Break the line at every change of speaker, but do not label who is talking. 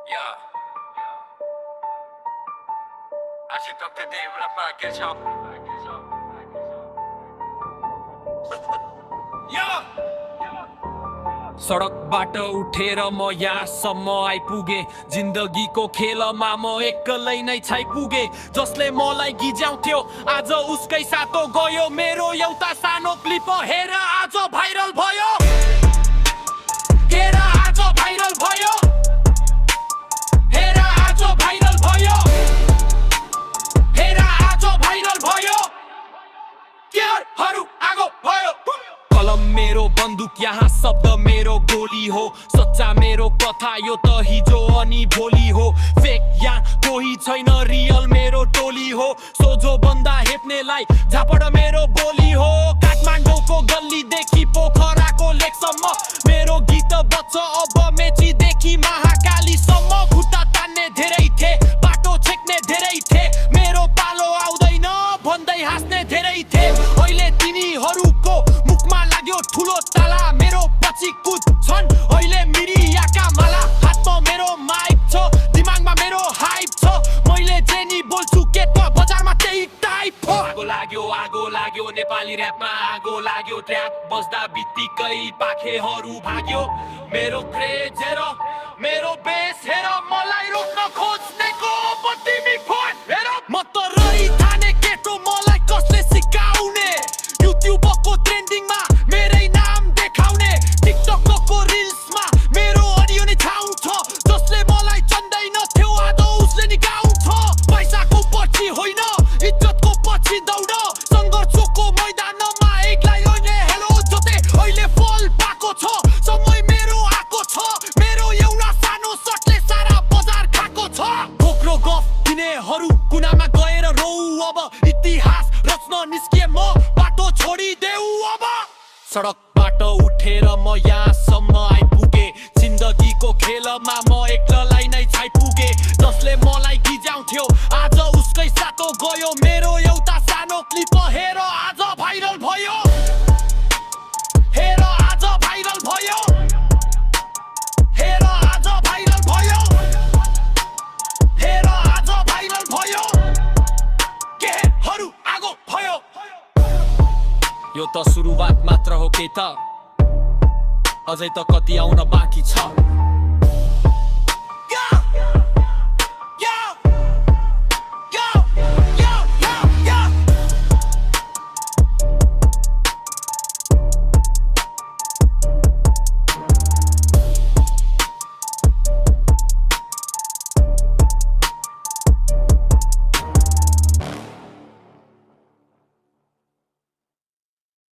Yeah. आशिक देवरामा के छ
सडकबाट उठेर म यहाँसम्म आइपुगे जिन्दगीको खेलमा म एक्लै नै छाइपुगे जसले मलाई गिज्याउँथ्यो आज उसकै सातो गयो मेरो एउटा सानो क्लिप हेर आज भाइरल भयो हेर आज भाइरल भयो हेर आज भाइरल भयो हेर आज भाइरल भयो केयरहरू आगो भयो कलम मेरो बन्दुक यहाँ शब्द मेरो गोली हो सच्चा मेरो कथा यो त हिजो अनि भोलि हो फेक यहाँ कोही छैन रियल मेरो टोली हो सोझो बन्दा हेप्नेलाई झापड मेरो बोली हो काठमाडौँको गल्लीदेखि पोखराको लेकसम्म मेरो गीत बच्छ अब मेचीदेखि महाकालीसम्म खुट्टा तान्ने धेरै थे बाटो छेक्ने धेरै थे मेरो पालो आउँदैन भन्दै हाँस्ने धेरै थे अहिले तिनीहरूको मुखमा लाग्यो ठुलो ताला मेरो पछि कुद्छन् अहिले मिडियाका माला हातमा मेरो माइक छ दिमागमा मेरो हाइप छ मैले जे नि बोल्छु के त बजारमा त्यही टाइप हो आगो लाग्यो नेपाली र्यापमा आगो लाग्यो ट्र्याक बज्दा बित्तिकै पाखेहरू भाग्यो मेरो क्रेज हेर मेरो बेस हेर मलाई रोक्न खोज्नेको तिमी फोन हेर म त रही थाने केटो मलाई कसले सिकाउने युट्युबको ट्रेन्डिङमा मेरै नाम देखाउने टिकटकको रिल्समा मेरो अडियो नै छाउँछ जसले मलाई चन्दैन थियो आज उसले नि गाउँछ पैसाको पछि होइन इज्जतको पछि दौड सङ्घर्षको मैदानमा एकलाई अहिले हेलो जोते अहिले फल पाएको छ समय मेरो आएको छ मेरो एउटा सानो सटले सारा बजार खाएको छ खोक्रो गफ दिनेहरू कुनामा गएर रौ अब इतिहास रच्न निस्किए म बाटो छोडिदेऊ अब सडकबाट उठेर म यहाँसम्म आइपुगे जिन्दगीको खेलमा म एक्लै नै छाइपुगे जसले मलाई गिज्याउँथ्यो आज उसकै सातो गयो मेरो एउटा सानो क्लिप हेर आज भाइरल भयो हेर आज भाइरल भयो हेर आज भाइरल भयो हेर आज भाइरल भयो केहरू आगो भयो यो त सुरुवात मात्र हो के त अझै त कति आउन बाँकी छ